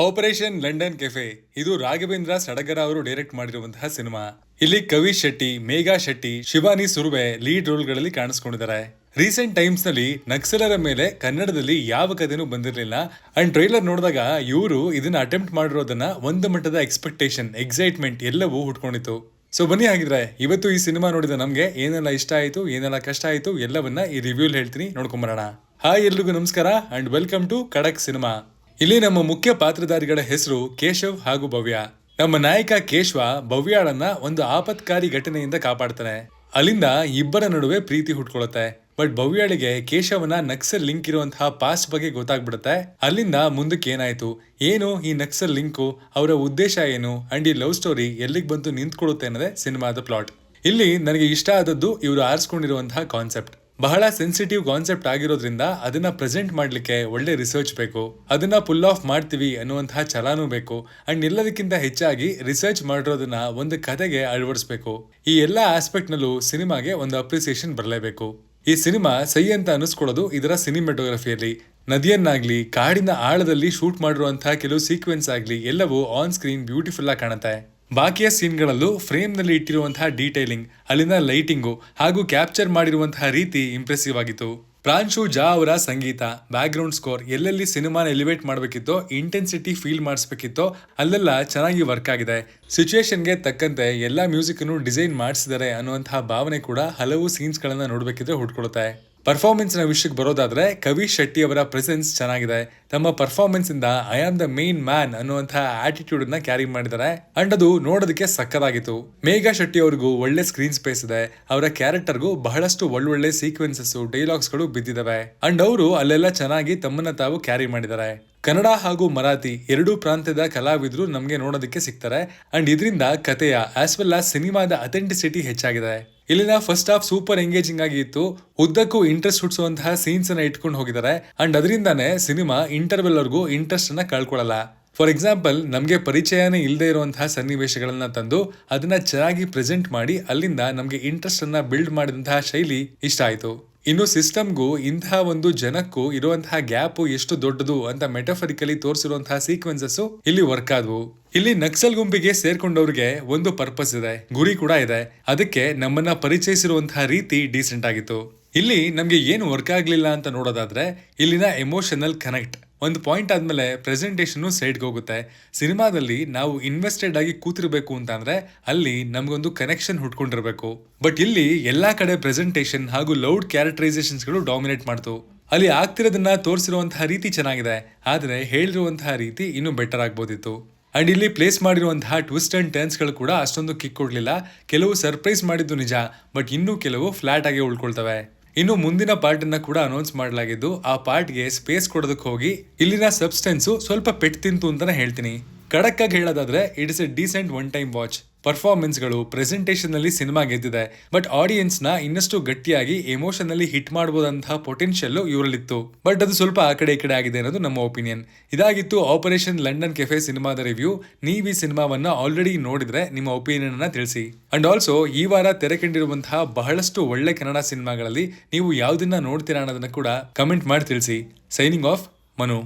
Operation London cafe ಇದು ರಾಘವೇಂದ್ರ ಸಡಗರ ಅವರು ಡೈರೆಕ್ಟ್ ಮಾಡಿರುವಂತಹ ಸಿನಿಮಾ. ಇಲ್ಲಿ ಕವಿ ಶೆಟ್ಟಿ, ಮೇಘಾ ಶೆಟ್ಟಿ, ಶಿವಾನಿ ಸುರ್ವೆ ಲೀಡ್ ರೋಲ್ಗಳಲ್ಲಿ ಕಾಣಿಸ್ಕೊಂಡಿದ್ದಾರೆ. ರೀಸೆಂಟ್ ಟೈಮ್ಸ್ ನಲ್ಲಿ ನಕ್ಸಲರ ಮೇಲೆ ಕನ್ನಡದಲ್ಲಿ ಯಾವ ಕಥೆನೂ ಬಂದಿರಲಿಲ್ಲ. ಅಂಡ್ ಟ್ರೈಲರ್ ನೋಡಿದಾಗ ಇವರು ಇದನ್ನ ಅಟೆಂಪ್ಟ್ ಮಾಡಿರೋದನ್ನ ಒಂದು ಮಟ್ಟದ ಎಕ್ಸ್ಪೆಕ್ಟೇಷನ್, ಎಕ್ಸೈಟ್ಮೆಂಟ್ ಎಲ್ಲವೂ ಹುಟ್ಕೊಂಡಿತ್ತು. ಸೊ ಬನ್ನಿ, ಹಾಗಿದ್ರೆ ಇವತ್ತು ಈ ಸಿನಿಮಾ ನೋಡಿದ ನಮ್ಗೆ ಏನೆಲ್ಲ ಇಷ್ಟ ಆಯ್ತು, ಏನೆಲ್ಲ ಕಷ್ಟ ಆಯ್ತು ಎಲ್ಲವನ್ನ ಈ ರಿವ್ಯೂಲ್ ಹೇಳ್ತೀನಿ, ನೋಡ್ಕೊಂಬರೋಣ. ಹಾಯ್, ಎಲ್ರಿಗೂ ನಮಸ್ಕಾರ ಅಂಡ್ ವೆಲ್ಕಮ್ ಟು ಖಡಕ್ ಸಿನಿಮಾ. ಇಲ್ಲಿ ನಮ್ಮ ಮುಖ್ಯ ಪಾತ್ರಧಾರಿಗಳ ಹೆಸರು ಕೇಶವ್ ಹಾಗೂ ಭವ್ಯ. ನಮ್ಮ ನಾಯಕ ಕೇಶವ ಭವ್ಯಾಳನ್ನ ಒಂದು ಆಪತ್ಕಾರಿ ಘಟನೆಯಿಂದ ಕಾಪಾಡ್ತಾನೆ. ಅಲ್ಲಿಂದ ಇಬ್ಬರ ನಡುವೆ ಪ್ರೀತಿ ಹುಟ್ಕೊಳ್ಳುತ್ತೆ. ಬಟ್ ಭವ್ಯಾಳಿಗೆ ಕೇಶವನ ನಕ್ಸಲ್ ಲಿಂಕ್ ಇರುವಂತಹ ಪಾಸ್ಟ್ ಬಗ್ಗೆ ಗೊತ್ತಾಗ್ಬಿಡುತ್ತೆ. ಅಲ್ಲಿಂದ ಮುಂದಕ್ಕೆ ಏನಾಯ್ತು, ಏನು ಈ ನಕ್ಸಲ್ ಲಿಂಕು, ಅವರ ಉದ್ದೇಶ ಏನು, ಅಂಡ್ ಈ ಲವ್ ಸ್ಟೋರಿ ಎಲ್ಲಿಗೆ ಬಂತು ನಿಂತ್ಕೊಳ್ಳುತ್ತೆ ಅನ್ನೋದೇ ಸಿನಿಮಾದ ಪ್ಲಾಟ್. ಇಲ್ಲಿ ನನಗೆ ಇಷ್ಟ ಆದದ್ದು ಇವರು ಆರಿಸ್ಕೊಂಡಿರುವಂತಹ ಕಾನ್ಸೆಪ್ಟ್. ಬಹಳ ಸೆನ್ಸಿಟಿವ್ ಕಾನ್ಸೆಪ್ಟ್ ಆಗಿರೋದ್ರಿಂದ ಅದನ್ನ ಪ್ರೆಸೆಂಟ್ ಮಾಡ್ಲಿಕ್ಕೆ ಒಳ್ಳೆ ರಿಸರ್ಚ್ ಬೇಕು. ಅದನ್ನ ಪುಲ್ ಆಫ್ ಮಾಡ್ತೀವಿ ಅನ್ನುವಂತಹ ಛಲಾನೂ ಬೇಕು. ಅಂಡ್ ಎಲ್ಲದಕ್ಕಿಂತ ಹೆಚ್ಚಾಗಿ ರಿಸರ್ಚ್ ಮಾಡಿರೋದನ್ನ ಒಂದು ಕಥೆಗೆ ಅಳವಡಿಸಬೇಕು. ಈ ಎಲ್ಲಾ ಆಸ್ಪೆಕ್ಟ್ ನಲ್ಲೂ ಸಿನಿಮಾಗೆ ಒಂದು ಅಪ್ರಿಸಿಯೇಷನ್ ಬರಲೇಬೇಕು. ಈ ಸಿನಿಮಾ ಸೈ ಅಂತ ಅನಿಸ್ಕೊಳ್ಳೋದು ಇದರ ಸಿನಿಮಾಟೋಗ್ರಫಿಯಲ್ಲಿ. ನದಿಯನ್ನಾಗ್ಲಿ, ಕಾಡಿನ ಆಳದಲ್ಲಿ ಶೂಟ್ ಮಾಡಿರುವಂತಹ ಕೆಲವು ಸೀಕ್ವೆನ್ಸ್ ಆಗ್ಲಿ ಎಲ್ಲವೂ ಆನ್ ಸ್ಕ್ರೀನ್ ಬ್ಯೂಟಿಫುಲ್ ಆಗಿ ಕಾಣುತ್ತೆ. ಬಾಕಿಯ ಸೀನ್ಗಳಲ್ಲೂ ಫ್ರೇಮ್ ನಲ್ಲಿ ಇಟ್ಟಿರುವಂತಹ ಡೀಟೈಲಿಂಗ್, ಅಲ್ಲಿನ ಲೈಟಿಂಗು ಹಾಗೂ ಕ್ಯಾಪ್ಚರ್ ಮಾಡಿರುವಂತಹ ರೀತಿ ಇಂಪ್ರೆಸಿವ್ ಆಗಿತ್ತು. ಪ್ರಾಂಶು ಜಾ ಅವರ ಸಂಗೀತ, ಬ್ಯಾಕ್ ಗ್ರೌಂಡ್ ಸ್ಕೋರ್ ಎಲ್ಲೆಲ್ಲಿ ಸಿನಿಮಾನ ಎಲಿವೇಟ್ ಮಾಡಬೇಕಿತ್ತೋ, ಇಂಟೆನ್ಸಿಟಿ ಫೀಲ್ ಮಾಡಿಸ್ಬೇಕಿತ್ತೋ ಅಲ್ಲೆಲ್ಲ ಚೆನ್ನಾಗಿ ವರ್ಕ್ ಆಗಿದೆ. ಸಿಚುಯೇಷನ್ಗೆ ತಕ್ಕಂತೆ ಎಲ್ಲಾ ಮ್ಯೂಸಿಕ್ ಅನ್ನು ಡಿಸೈನ್ ಮಾಡಿಸಿದ್ದಾರೆ ಅನ್ನುವಂತಹ ಭಾವನೆ ಕೂಡ ಹಲವು ಸೀನ್ಸ್ ಗಳನ್ನ ನೋಡ್ಬೇಕಿದ್ರೆ ಹುಟ್ಕೊಳುತ್ತೆ. ಪರ್ಫಾರ್ಮೆನ್ಸ್ ನ ವಿಷಯಕ್ಕೆ ಬರೋದಾದ್ರೆ ಕವಿ ಶೆಟ್ಟಿ ಅವರ ಪ್ರೆಸೆನ್ಸ್ ಚೆನ್ನಾಗಿದೆ. ತಮ್ಮ ಪರ್ಫಾರ್ಮೆನ್ಸ್ ಇಂದ I am the main man ಅನ್ನುವಂತಹ ಆಟಿಟ್ಯೂಡ್ ನ ಕ್ಯಾರಿ ಮಾಡಿದ್ದಾರೆ. ಅಂಡ್ ಅದು ನೋಡೋದಕ್ಕೆ ಸಕ್ಕದಾಗಿತ್ತು. ಮೇಘಾ ಶೆಟ್ಟಿ ಅವ್ರಿಗೂ ಒಳ್ಳೆ ಸ್ಕ್ರೀನ್ ಸ್ಪೇಸ್ ಇದೆ. ಅವರ ಕ್ಯಾರೆಕ್ಟರ್ಗೂ ಬಹಳಷ್ಟು ಒಳ್ಳೊಳ್ಳೆ ಸೀಕ್ವೆನ್ಸಸ್, ಡೈಲಾಗ್ಸ್ ಗಳು ಬಿದ್ದಿದಾವೆ. ಅಂಡ್ ಅವರು ಅಲ್ಲೆಲ್ಲ ಚೆನ್ನಾಗಿ ತಮ್ಮನ್ನ ತಾವು ಕ್ಯಾರಿ ಮಾಡಿದ್ದಾರೆ. ಕನ್ನಡ ಹಾಗೂ ಮರಾಠಿ ಎರಡೂ ಪ್ರಾಂತ್ಯದ ಕಲಾವಿದರು ನಮ್ಗೆ ನೋಡೋದಕ್ಕೆ ಸಿಗ್ತಾರೆ. ಅಂಡ್ ಇದರಿಂದ ಕಥೆಯ ಆಸ್ ವೆಲ್ ಆಸ್ ಸಿನಿಮಾದ ಅಥೆಂಟಿಸಿಟಿ ಹೆಚ್ಚಾಗಿದೆ. ಇಲ್ಲಿನ ಫಸ್ಟ್ ಹಾಫ್ ಸೂಪರ್ ಎಂಗೇಜಿಂಗ್ ಆಗಿ ಇತ್ತು. ಉದ್ದಕ್ಕೂ ಇಂಟ್ರೆಸ್ಟ್ ಹುಟ್ಟಿಸುವಂತಹ ಸೀನ್ಸ್ ಅನ್ನ ಇಟ್ಕೊಂಡು ಹೋಗಿದ್ದಾರೆ. ಅಂಡ್ ಅದರಿಂದಾನೇ ಸಿನಿಮಾ ಇಂಟರ್ವೆಲ್ ವರ್ಗೂ ಇಂಟ್ರೆಸ್ಟ್ ಅನ್ನ ಕಳ್ಕೊಳ್ಳಲ್ಲ. ಫಾರ್ ಎಕ್ಸಾಂಪಲ್, ನಮ್ಗೆ ಪರಿಚಯನೇ ಇಲ್ಲದೆ ಇರುವಂತಹ ಸನ್ನಿವೇಶಗಳನ್ನ ತಂದು ಅದನ್ನ ಚೆನ್ನಾಗಿ ಪ್ರೆಸೆಂಟ್ ಮಾಡಿ ಅಲ್ಲಿಂದ ನಮ್ಗೆ ಇಂಟ್ರೆಸ್ಟ್ ಅನ್ನ ಬಿಲ್ಡ್ ಮಾಡಿದಂತಹ ಶೈಲಿ ಇಷ್ಟ ಆಯ್ತು. ಇನ್ನು ಸಿಸ್ಟಮ್ಗೂ ಇಂತಹ ಒಂದು ಜನಕ್ಕೂ ಇರುವಂತಹ ಗ್ಯಾಪ್ ಎಷ್ಟು ದೊಡ್ಡದು ಅಂತ ಮೆಟಫರಿಕಲಿ ತೋರಿಸಿರುವಂತಹ ಸೀಕ್ವೆನ್ಸಸ್ ಇಲ್ಲಿ ವರ್ಕ್ ಆದವು. ಇಲ್ಲಿ ನಕ್ಸಲ್ ಗುಂಪಿಗೆ ಸೇರ್ಕೊಂಡವ್ರಿಗೆ ಒಂದು ಪರ್ಪಸ್ ಇದೆ, ಗುರಿ ಕೂಡ ಇದೆ. ಅದಕ್ಕೆ ನಮ್ಮನ್ನ ಪರಿಚಯಿಸಿರುವಂತಹ ರೀತಿ ಡೀಸೆಂಟ್ ಆಗಿತ್ತು. ಇಲ್ಲಿ ನಮ್ಗೆ ಏನು ವರ್ಕ್ ಆಗ್ಲಿಲ್ಲ ಅಂತ ನೋಡೋದಾದ್ರೆ ಇಲ್ಲಿನ ಎಮೋಷನಲ್ ಕನೆಕ್ಟ್. ಒಂದು ಪಾಯಿಂಟ್ ಆದ್ಮೇಲೆ ಪ್ರೆಸೆಂಟೇಷನ್ ಸೈಡ್ಗೆ ಹೋಗುತ್ತೆ. ಸಿನಿಮಾದಲ್ಲಿ ನಾವು ಇನ್ವೆಸ್ಟೆಡ್ ಆಗಿ ಕೂತಿರ್ಬೇಕು ಅಂತ ಅಂದ್ರೆ ಅಲ್ಲಿ ನಮ್ಗೊಂದು ಕನೆಕ್ಷನ್ ಹುಟ್ಕೊಂಡಿರ್ಬೇಕು. ಬಟ್ ಇಲ್ಲಿ ಎಲ್ಲಾ ಕಡೆ ಪ್ರೆಸೆಂಟೇಷನ್ ಹಾಗೂ ಲೌಡ್ ಕ್ಯಾರೆಕ್ಟರೈಸೇಷನ್ಸ್ ಗಳು ಡಾಮಿನೇಟ್ ಮಾಡ್ತು. ಅಲ್ಲಿ ಆಗ್ತಿರೋದನ್ನ ತೋರಿಸಿರುವಂತಹ ರೀತಿ ಚೆನ್ನಾಗಿದೆ, ಆದ್ರೆ ಹೇಳಿರುವಂತಹ ರೀತಿ ಇನ್ನೂ ಬೆಟರ್ ಆಗ್ಬೋದಿತ್ತು. ಅಂಡ್ ಇಲ್ಲಿ ಪ್ಲೇಸ್ ಮಾಡಿರುವಂತಹ ಟ್ವಿಸ್ಟ್ ಅಂಡ್ ಟರ್ನ್ಸ್ ಗಳು ಕೂಡ ಅಷ್ಟೊಂದು ಕಿಕ್ ಕೊಡ್ಲಿಲ್ಲ. ಕೆಲವು ಸರ್ಪ್ರೈಸ್ ಮಾಡಿದ್ದು ನಿಜ, ಬಟ್ ಇನ್ನೂ ಕೆಲವು ಫ್ಲಾಟ್ ಆಗಿ ಉಳ್ಕೊಳ್ತವೆ. ಇನ್ನು ಮುಂದಿನ ಪಾರ್ಟ್ ಅನ್ನ ಕೂಡ ಅನೌನ್ಸ್ ಮಾಡಲಾಗಿದ್ದು, ಆ ಪಾರ್ಟ್ಗೆ ಸ್ಪೇಸ್ ಕೊಡೋದಕ್ಕೆ ಹೋಗಿ ಇಲ್ಲಿನ ಸಬ್ಸ್ಟೆನ್ಸ್ ಸ್ವಲ್ಪ ಪೆಟ್ಟು ತಿಂತು ಅಂತಾನೆ ಹೇಳ್ತೀನಿ. ಖಡಕ್ ಆಗಿ ಹೇಳೋದಾದ್ರೆ it is A decent one time watch. Performance ಗಳು, ಪ್ರೆಸೆಂಟೇಷನ್ ನಲ್ಲಿ ಸಿನಿಮಾ ಗೆದ್ದಿದೆ. ಬಟ್ ಆಡಿಯನ್ಸ್ ನ ಇನ್ನಷ್ಟು ಗಟ್ಟಿಯಾಗಿ ಎಮೋಷನ್ ಅಲ್ಲಿ ಹಿಟ್ ಮಾಡಬಹುದಂತಹ ಪೊಟೆನ್ಶಿಯಲ್ ಇವರಲ್ಲಿತ್ತು. ಬಟ್ ಅದು ಸ್ವಲ್ಪ ಆ ಕಡೆ ಈ ಕಡೆ ಆಗಿದೆ ಅನ್ನೋದು ನಮ್ಮ ಒಪಿನಿಯನ್. ಇದಾಗಿತ್ತು ಆಪರೇಷನ್ ಲಂಡನ್ ಕೆಫೆ ಸಿನಿಮಾದ ರಿವ್ಯೂ. ನೀವು ಈ ಸಿನಿಮಾವನ್ನ ಆಲ್ರೆಡಿ ನೋಡಿದ್ರೆ ನಿಮ್ಮ ಒಪಿನಿಯನ್ ಅನ್ನ ತಿಳಿಸಿ. ಅಂಡ್ ಆಲ್ಸೋ ಈ ವಾರ ತೆರೆ ಕಂಡಿರುವಂತಹ ಬಹಳಷ್ಟು ಒಳ್ಳೆ ಕನ್ನಡ ಸಿನಿಮಾಗಳಲ್ಲಿ ನೀವು ಯಾವ್ದನ್ನ ನೋಡ್ತೀರಾ ಅನ್ನೋದನ್ನ ಕೂಡ ಕಮೆಂಟ್ ಮಾಡಿ ತಿಳಿಸಿ. Signing off, Manu.